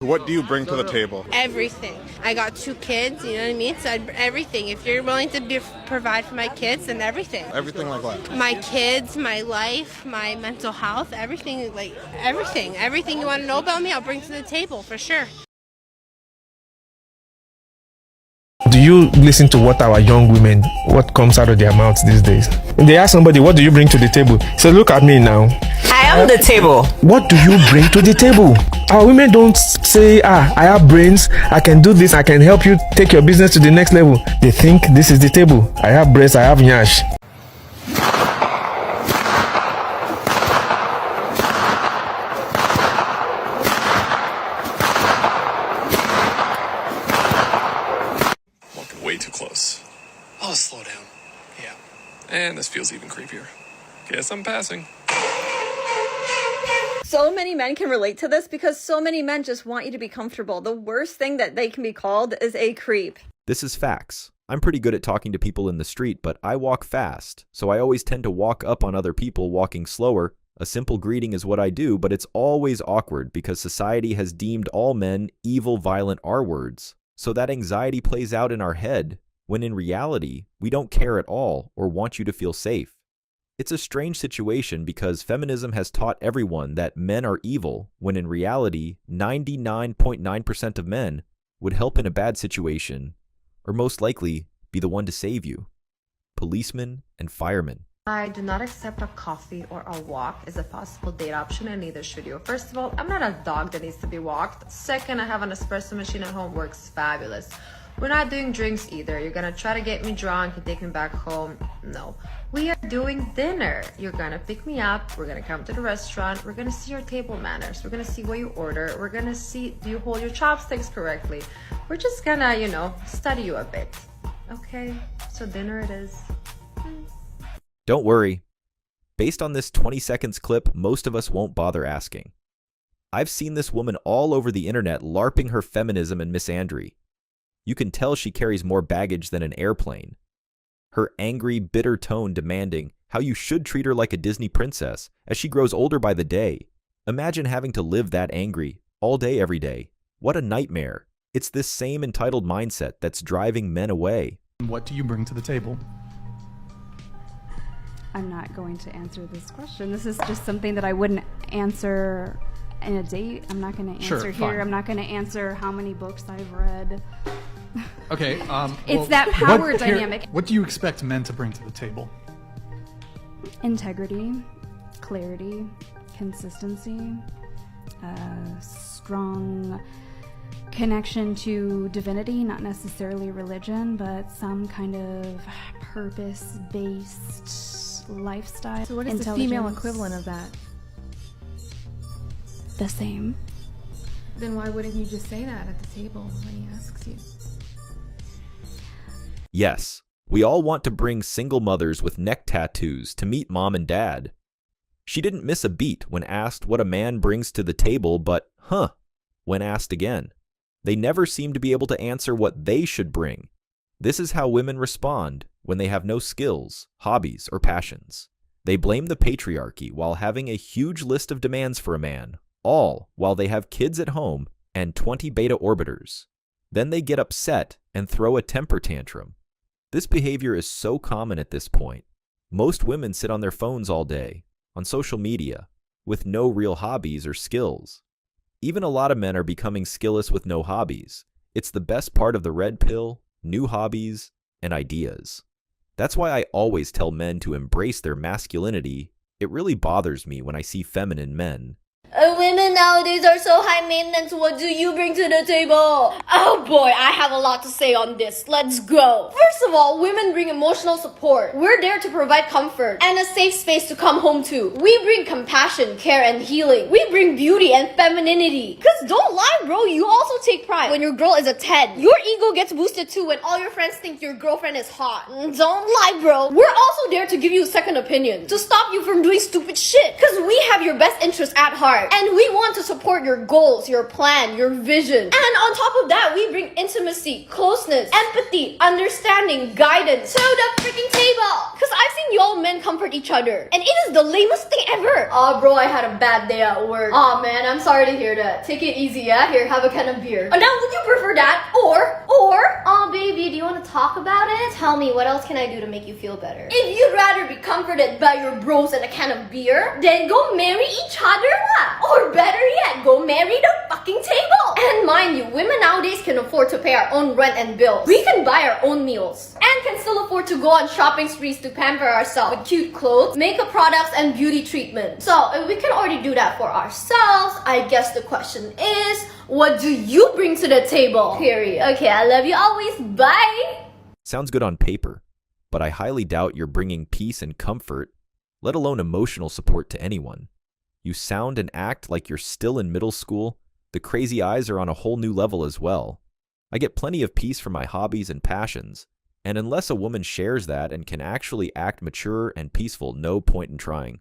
What do you bring to the table? Everything. I got 2 kids, you know what I mean? So everything. If you're willing to provide for my kids, then everything. Everything like what? My kids, my life, my mental health, everything, like everything. Everything you want to know about me, I'll bring to the table for sure. Do you listen to what our young women, what comes out of their mouths these days? If they ask somebody, what do you bring to the table? Say, look at me now. I am the table. What do you bring to the table? Our women don't say, I have brains, I can do this, I can help you take your business to the next level. They think this is the table. I have breasts, I have nyash. Walking way too close. I'll slow down. Yeah. And this feels even creepier. Guess I'm passing. So many men can relate to this because so many men just want you to be comfortable. The worst thing that they can be called is a creep. This is facts. I'm pretty good at talking to people in the street, but I walk fast, so I always tend to walk up on other people walking slower. A simple greeting is what I do, but it's always awkward because society has deemed all men evil, violent R-words. So that anxiety plays out in our head, when in reality, we don't care at all or want you to feel safe. It's a strange situation because feminism has taught everyone that men are evil, when in reality, 99.9% of men would help in a bad situation, or most likely be the one to save you. Policemen and firemen. I do not accept a coffee or a walk as a possible date option, and neither should you. First of all, I'm not a dog that needs to be walked. Second, I have an espresso machine at home, works fabulous. We're not doing drinks either. You're gonna try to get me drunk and take me back home. No. We are doing dinner. You're gonna pick me up. We're gonna come to the restaurant. We're gonna see your table manners. We're gonna see what you order. We're gonna see, do you hold your chopsticks correctly? We're just gonna, study you a bit. Okay? So dinner it is. Don't worry. Based on this 20 seconds clip, most of us won't bother asking. I've seen this woman all over the internet LARPing her feminism and misandry. You can tell she carries more baggage than an airplane. Her angry, bitter tone demanding how you should treat her like a Disney princess as she grows older by the day. Imagine having to live that angry, all day every day. What a nightmare. It's this same entitled mindset that's driving men away. What do you bring to the table? I'm not going to answer this question. This is just something that I wouldn't answer in a date. I'm not going to answer here. Fine. I'm not going to answer how many books I've read. Okay. It's that power dynamic. What do you expect men to bring to the table? Integrity, clarity, consistency, strong connection to divinity, not necessarily religion, but some kind of purpose-based lifestyle. So what is the female equivalent of that? The same. Then why wouldn't you just say that at the table when he asks you? Yes, we all want to bring single mothers with neck tattoos to meet mom and dad. She didn't miss a beat when asked what a man brings to the table, but when asked again. They never seem to be able to answer what they should bring. This is how women respond when they have no skills, hobbies, or passions. They blame the patriarchy while having a huge list of demands for a man, all while they have kids at home and 20 beta orbiters. Then they get upset and throw a temper tantrum. This behavior is so common at this point. Most women sit on their phones all day, on social media, with no real hobbies or skills. Even a lot of men are becoming skillless with no hobbies. It's the best part of the red pill, new hobbies, and ideas. That's why I always tell men to embrace their masculinity. It really bothers me when I see feminine men. Women nowadays are so high maintenance. What do you bring to the table? Oh boy, I have a lot to say on this. Let's go. First of all, women bring emotional support. We're there to provide comfort and a safe space to come home to. We bring compassion, care, and healing. We bring beauty and femininity. Cause don't lie, bro, you also take pride when your girl is a 10. Your ego gets boosted too when all your friends think your girlfriend is hot. Don't lie, bro. We're also there to give you a second opinion, to stop you from doing stupid shit. Cause we have your best interest at heart. And we want someone to support your goals, your plan, your vision. And on top of that, we bring intimacy, closeness, empathy, understanding, guidance to the freaking table. Because I've seen y'all men comfort each other, and it is the lamest thing ever. Oh, bro, I had a bad day at work. Oh man, I'm sorry to hear that. Take it easy, yeah? Here, have a can of beer. Now, would you prefer that? Or, oh baby, do you want to talk about it? Tell me, what else can I do to make you feel better? If you'd rather be comforted by your bros and a can of beer, then go marry each other lah. Or better yet, go marry the fucking table. And mind you, women nowadays can afford to pay our own rent and bills. We can buy our own meals. And can still afford to go on shopping sprees to pamper ourselves with cute clothes, makeup products, and beauty treatment. So, if we can already do that for ourselves, I guess the question is, what do you bring to the table? Period. Okay, I love you always. Bye! Sounds good on paper, but I highly doubt you're bringing peace and comfort, let alone emotional support to anyone. You sound and act like you're still in middle school. The crazy eyes are on a whole new level as well. I get plenty of peace from my hobbies and passions, and unless a woman shares that and can actually act mature and peaceful, no point in trying.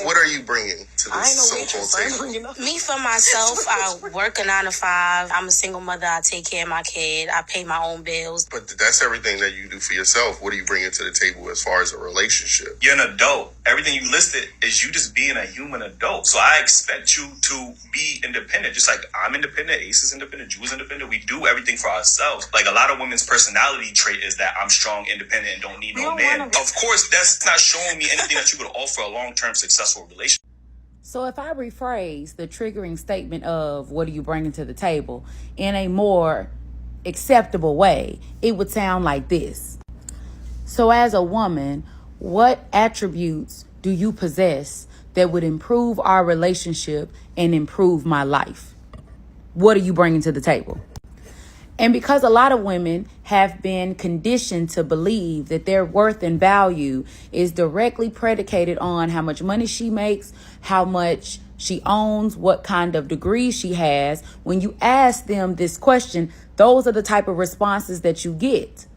What are you bringing to this so-called table? Me, for myself, I work a 9 to 5. I'm a single mother. I take care of my kid. I pay my own bills. But that's everything that you do for yourself. What are you bringing to the table as far as a relationship? You're an adult. Everything you listed is you just being a human adult. So I expect you to be independent. Just like I'm independent, Ace is independent, Jew is independent. We do everything for ourselves. Like a lot of women's personality trait is that I'm strong, independent, and don't need no man. Of course, that's not showing me anything that you could offer a long-term successful relationship. So if I rephrase the triggering statement of what are you bringing to the table in a more acceptable way, it would sound like this. So as a woman, what attributes do you possess that would improve our relationship and improve my life? What are you bringing to the table? And because a lot of women have been conditioned to believe that their worth and value is directly predicated on how much money she makes, how much she owns, what kind of degree she has, when you ask them this question, those are the type of responses that you get.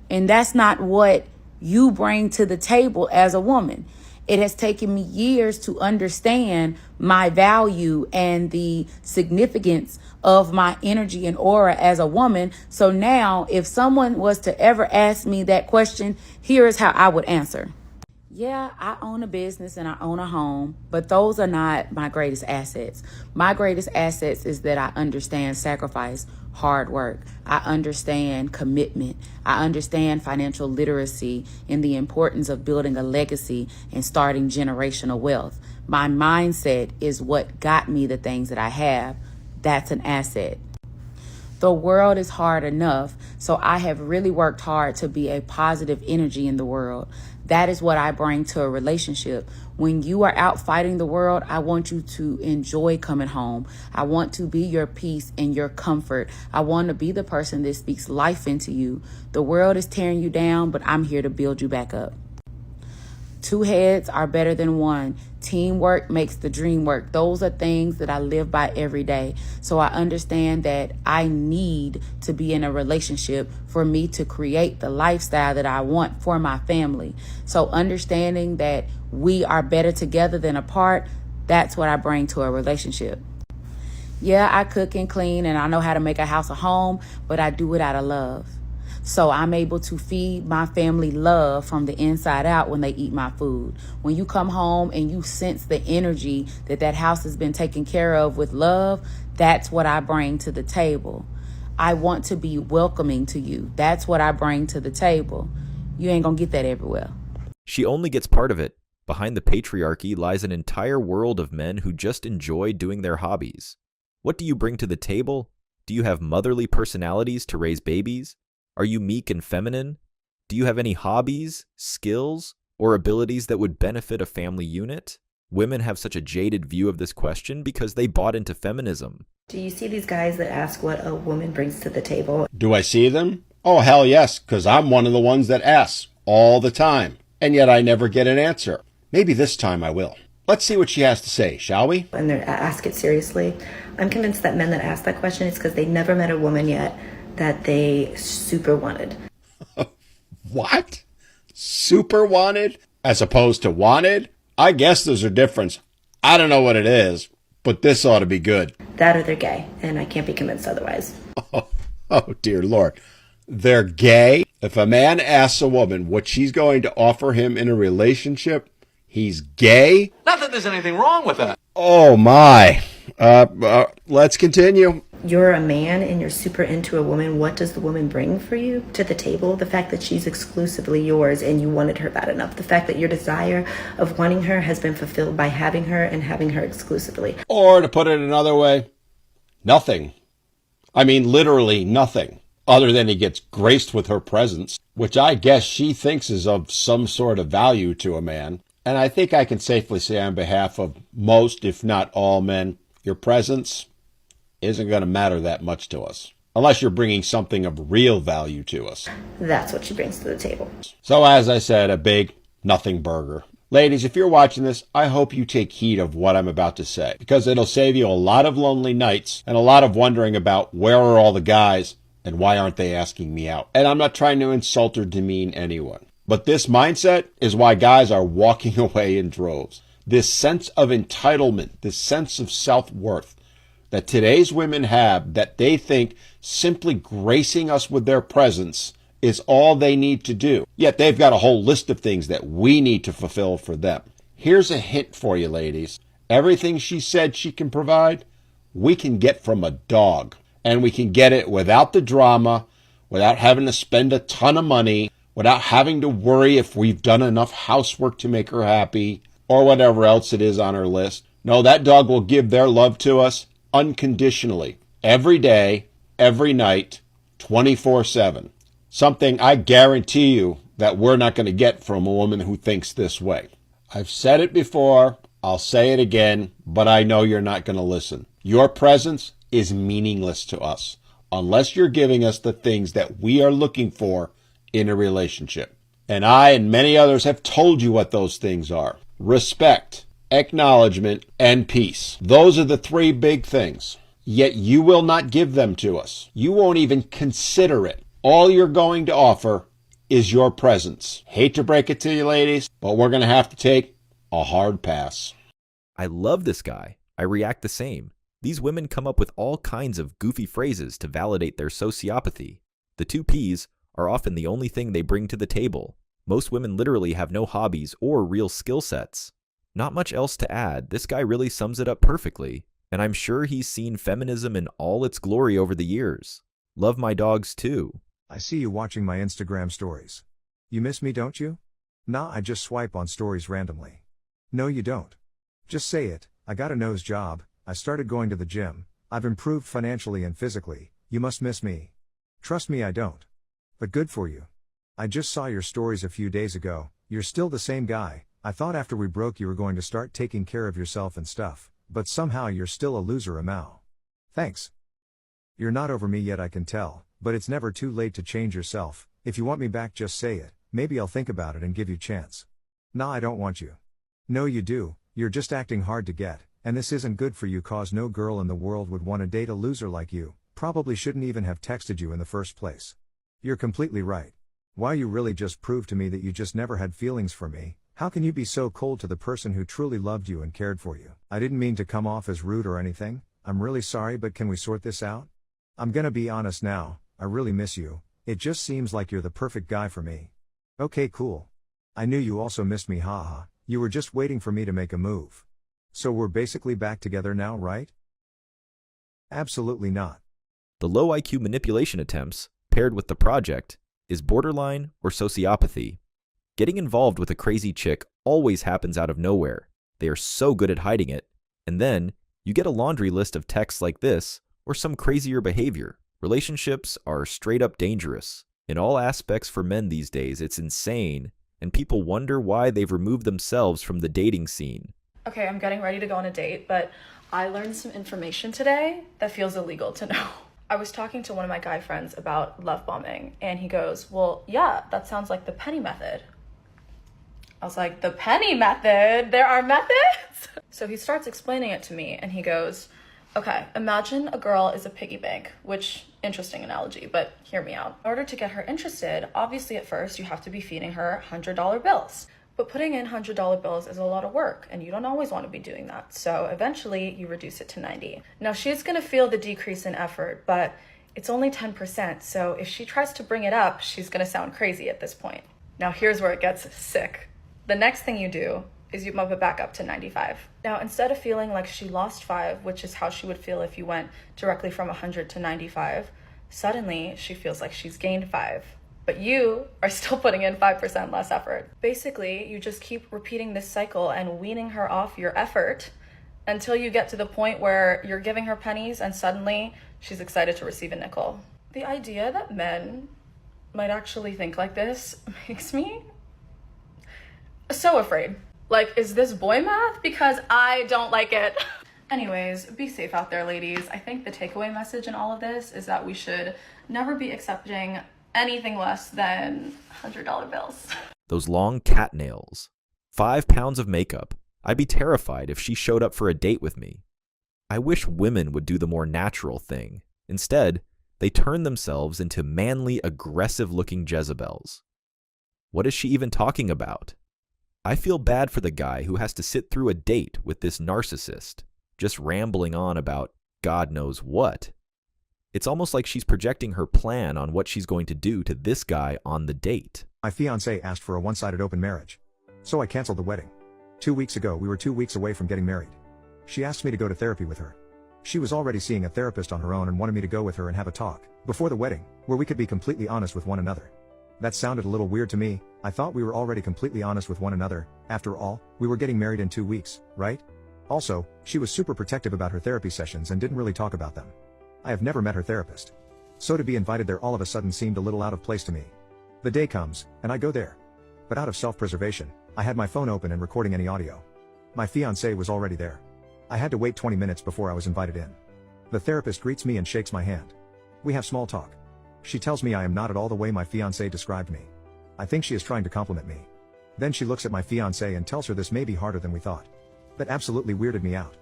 And that's not what you bring to the table as a woman. It has taken me years to understand my value and the significance of my energy and aura as a woman. So now if someone was to ever ask me that question, here is how I would answer. Yeah, I own a business and I own a home, but those are not my greatest assets. My greatest assets is that I understand sacrifice, hard work. I understand commitment. I understand financial literacy and the importance of building a legacy and starting generational wealth. My mindset is what got me the things that I have. That's an asset. The world is hard enough, so I have really worked hard to be a positive energy in the world. That is what I bring to a relationship. When you are out fighting the world, I want you to enjoy coming home. I want to be your peace and your comfort. I want to be the person that speaks life into you. The world is tearing you down, but I'm here to build you back up. Two heads are better than one. Teamwork makes the dream work. Those are things that I live by every day. So I understand that I need to be in a relationship for me to create the lifestyle that I want for my family. So understanding that we are better together than apart, that's what I bring to a relationship. Yeah, I cook and clean and I know how to make a house a home, but I do it out of love. So I'm able to feed my family love from the inside out when they eat my food. When you come home and you sense the energy that that house has been taken care of with love, that's what I bring to the table. I want to be welcoming to you. That's what I bring to the table. You ain't gonna get that everywhere. She only gets part of it. Behind the patriarchy lies an entire world of men who just enjoy doing their hobbies. What do you bring to the table? Do you have motherly personalities to raise babies? Are you meek and feminine? Do you have any hobbies, skills, or abilities that would benefit a family unit? Women have such a jaded view of this question because they bought into feminism. Do you see these guys that ask what a woman brings to the table? Do I see them? Oh, hell yes, because I'm one of the ones that asks all the time, and yet I never get an answer. Maybe this time I will. Let's see what she has to say, shall we? And they ask it seriously. I'm convinced that men that ask that question is because they never met a woman yet that they super wanted. What? Super wanted? As opposed to wanted? I guess there's a difference. I don't know what it is, but this ought to be good. That or they're gay, and I can't be convinced otherwise. Oh, dear Lord. They're gay? If a man asks a woman what she's going to offer him in a relationship, he's gay? Not that there's anything wrong with that. Oh, my. Let's continue. You're a man and you're super into a woman. What does the woman bring for you to the table? The fact that she's exclusively yours and you wanted her bad enough. The fact that your desire of wanting her has been fulfilled by having her and having her exclusively. Or to put it another way, nothing. I mean, literally nothing. Other than he gets graced with her presence, which I guess she thinks is of some sort of value to a man. And I think I can safely say on behalf of most, if not all men, your presence isn't going to matter that much to us. Unless you're bringing something of real value to us. That's what she brings to the table. So as I said, a big nothing burger. Ladies, if you're watching this, I hope you take heed of what I'm about to say. Because it'll save you a lot of lonely nights and a lot of wondering about where are all the guys and why aren't they asking me out. And I'm not trying to insult or demean anyone. But this mindset is why guys are walking away in droves. This sense of entitlement, this sense of self-worth that today's women have, that they think simply gracing us with their presence is all they need to do. Yet they've got a whole list of things that we need to fulfill for them. Here's a hint for you, ladies. Everything she said she can provide, we can get from a dog. And we can get it without the drama, without having to spend a ton of money, without having to worry if we've done enough housework to make her happy, or whatever else it is on her list. No, that dog will give their love to us unconditionally, every day, every night, 24/7. Something I guarantee you that we're not going to get from a woman who thinks this way. I've said it before, I'll say it again, but I know you're not going to listen. Your presence is meaningless to us unless you're giving us the things that we are looking for in a relationship. And I and many others have told you what those things are. Respect, acknowledgement, and peace. Those are the three big things. Yet you will not give them to us. You won't even consider it. All you're going to offer is your presence. Hate to break it to you, ladies, but we're going to have to take a hard pass. I love this guy. I react the same. These women come up with all kinds of goofy phrases to validate their sociopathy. The two P's are often the only thing they bring to the table. Most women literally have no hobbies or real skill sets. Not much else to add. This guy really sums it up perfectly. And I'm sure he's seen feminism in all its glory over the years. Love my dogs too. I see you watching my Instagram stories. You miss me, don't you? Nah, I just swipe on stories randomly. No, you don't. Just say it. I got a nose job. I started going to the gym. I've improved financially and physically. You must miss me. Trust me, I don't. But good for you. I just saw your stories a few days ago. You're still the same guy. I thought after we broke you were going to start taking care of yourself and stuff. But somehow you're still a loser, Amau. Thanks. You're not over me yet, I can tell, but it's never too late to change yourself. If you want me back, just say it. Maybe I'll think about it and give you a chance. Nah, I don't want you. No, you do. You're just acting hard to get, and this isn't good for you, cause no girl in the world would want to date a loser like you. Probably shouldn't even have texted you in the first place. You're completely right. Why, you really just proved to me that you just never had feelings for me. How can you be so cold to the person who truly loved you and cared for you? I didn't mean to come off as rude or anything. I'm really sorry, but can we sort this out? I'm gonna be honest now, I really miss you. It just seems like you're the perfect guy for me. Okay, cool. I knew you also missed me, haha. You were just waiting for me to make a move. So we're basically back together now, right? Absolutely not. The low IQ manipulation attempts, paired with the project, is borderline or sociopathy. Getting involved with a crazy chick always happens out of nowhere. They are so good at hiding it. And then, you get a laundry list of texts like this, or some crazier behavior. Relationships are straight up dangerous. In all aspects for men these days, it's insane, and people wonder why they've removed themselves from the dating scene. Okay, I'm getting ready to go on a date, but I learned some information today that feels illegal to know. I was talking to one of my guy friends about love bombing, and he goes, well, yeah, that sounds like the penny method. I was like, the penny method? There are methods? So he starts explaining it to me, and he goes, okay, imagine a girl is a piggy bank, which, interesting analogy, but hear me out. In order to get her interested, obviously at first you have to be feeding her $100 bills. But putting in $100 bills is a lot of work, and you don't always want to be doing that. So eventually you reduce it to 90. Now she's going to feel the decrease in effort, but it's only 10%. So if she tries to bring it up, she's going to sound crazy at this point. Now here's where it gets sick. The next thing you do is you bump it back up to 95. Now, instead of feeling like she lost 5, which is how she would feel if you went directly from 100 to 95, suddenly she feels like she's gained 5. But you are still putting in 5% less effort. Basically, you just keep repeating this cycle and weaning her off your effort until you get to the point where you're giving her pennies and suddenly she's excited to receive a nickel. The idea that men might actually think like this makes me so afraid. Like, is this boy math? Because I don't like it. Anyways, be safe out there, ladies. I think the takeaway message in all of this is that we should never be accepting anything less than $100 bills. Those long cat nails. 5 pounds of makeup. I'd be terrified if she showed up for a date with me. I wish women would do the more natural thing. Instead, they turn themselves into manly, aggressive-looking Jezebels. What is she even talking about? I feel bad for the guy who has to sit through a date with this narcissist, just rambling on about God knows what. It's almost like she's projecting her plan on what she's going to do to this guy on the date. My fiancé asked for a one-sided open marriage. So I canceled the wedding. 2 weeks ago, we were 2 weeks away from getting married. She asked me to go to therapy with her. She was already seeing a therapist on her own and wanted me to go with her and have a talk before the wedding, where we could be completely honest with one another. That sounded a little weird to me. I thought we were already completely honest with one another. After all, we were getting married in 2 weeks, right? Also, she was super protective about her therapy sessions and didn't really talk about them. I have never met her therapist. So to be invited there all of a sudden seemed a little out of place to me. The day comes, and I go there. But out of self-preservation, I had my phone open and recording any audio. My fiancé was already there. I had to wait 20 minutes before I was invited in. The therapist greets me and shakes my hand. We have small talk. She tells me I am not at all the way my fiancé described me. I think she is trying to compliment me. Then she looks at my fiancé and tells her this may be harder than we thought. That absolutely weirded me out.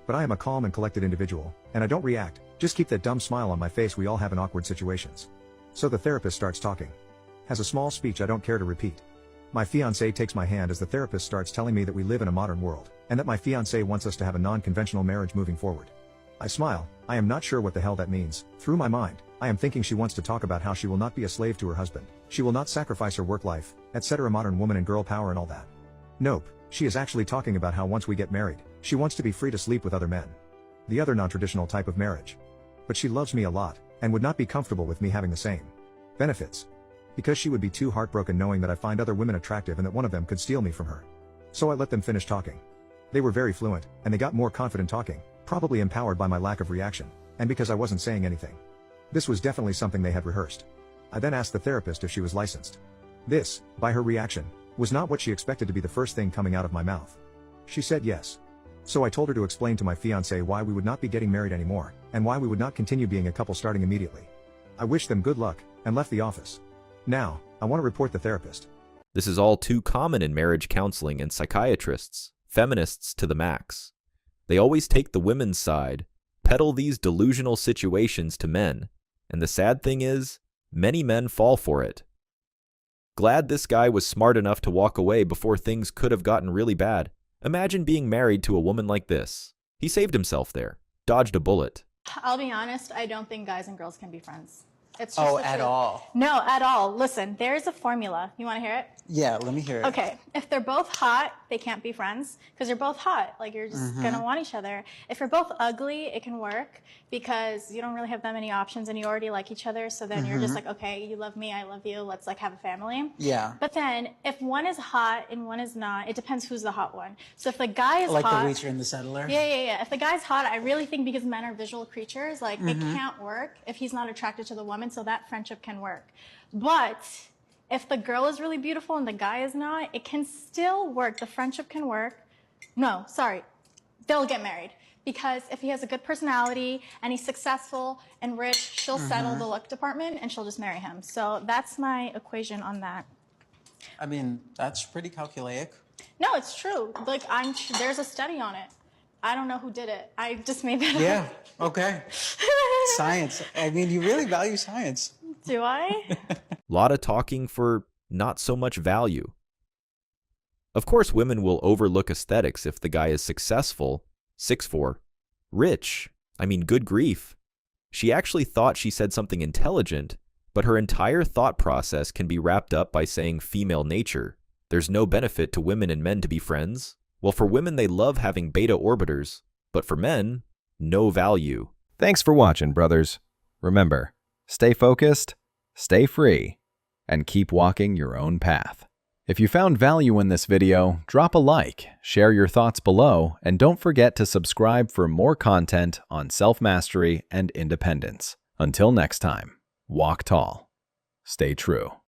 But I am a calm and collected individual, and I don't react, just keep that dumb smile on my face we all have in awkward situations. So the therapist starts talking. Has a small speech I don't care to repeat. My fiancé takes my hand as the therapist starts telling me that we live in a modern world, and that my fiancé wants us to have a non-conventional marriage moving forward. I smile, I am not sure what the hell that means. Through my mind, I am thinking she wants to talk about how she will not be a slave to her husband, she will not sacrifice her work life, etc. modern woman and girl power and all that. Nope, she is actually talking about how once we get married, she wants to be free to sleep with other men. The other non-traditional type of marriage. But she loves me a lot, and would not be comfortable with me having the same benefits. Because she would be too heartbroken knowing that I find other women attractive and that one of them could steal me from her. So I let them finish talking. They were very fluent, and they got more confident talking, probably empowered by my lack of reaction, and because I wasn't saying anything. This was definitely something they had rehearsed. I then asked the therapist if she was licensed. This, by her reaction, was not what she expected to be the first thing coming out of my mouth. She said yes. So I told her to explain to my fiancé why we would not be getting married anymore, and why we would not continue being a couple starting immediately. I wished them good luck, and left the office. Now, I want to report the therapist. This is all too common in marriage counseling and psychiatrists, feminists to the max. They always take the women's side, peddle these delusional situations to men, and the sad thing is, many men fall for it. Glad this guy was smart enough to walk away before things could have gotten really bad. Imagine being married to a woman like this. He saved himself there, dodged a bullet. I'll be honest, I don't think guys and girls can be friends. It's just Oh, the at truth. all? No, at all. Listen, there's a formula. You want to hear it? Yeah, let me hear it. Okay, if they're both hot, they can't be friends because you're both hot. Like, you're just going to want each other. If you're both ugly, it can work because you don't really have that many options and you already like each other. So then you're just like, okay, you love me, I love you. Let's like have a family. Yeah. But then if one is hot and one is not, it depends who's the hot one. So if the guy is Like hot. the reacher and the settler? Yeah. If the guy's hot, I really think because men are visual creatures, like it can't work if he's not attracted to the woman. So that friendship can work. But if the girl is really beautiful and the guy is not, it can still work. The friendship can work. No, sorry. They'll get married. Because if he has a good personality and he's successful and rich, she'll settle the look department and she'll just marry him. So that's my equation on that. I mean, that's pretty calculaic. No, it's true. Like, there's a study on it. I don't know who did it. I just made that Yeah, up. okay. Science. I mean, you really value science. Do I? Lot of talking for not so much value. Of course, women will overlook aesthetics if the guy is successful, 6'4", rich, good grief. She actually thought she said something intelligent, but her entire thought process can be wrapped up by saying female nature. There's no benefit to women and men to be friends. Well, for women, they love having beta orbiters, but for men, no value. Thanks for watching, brothers. Remember, stay focused, stay free, and keep walking your own path. If you found value in this video, drop a like, share your thoughts below, and don't forget to subscribe for more content on self-mastery and independence. Until next time, walk tall, stay true.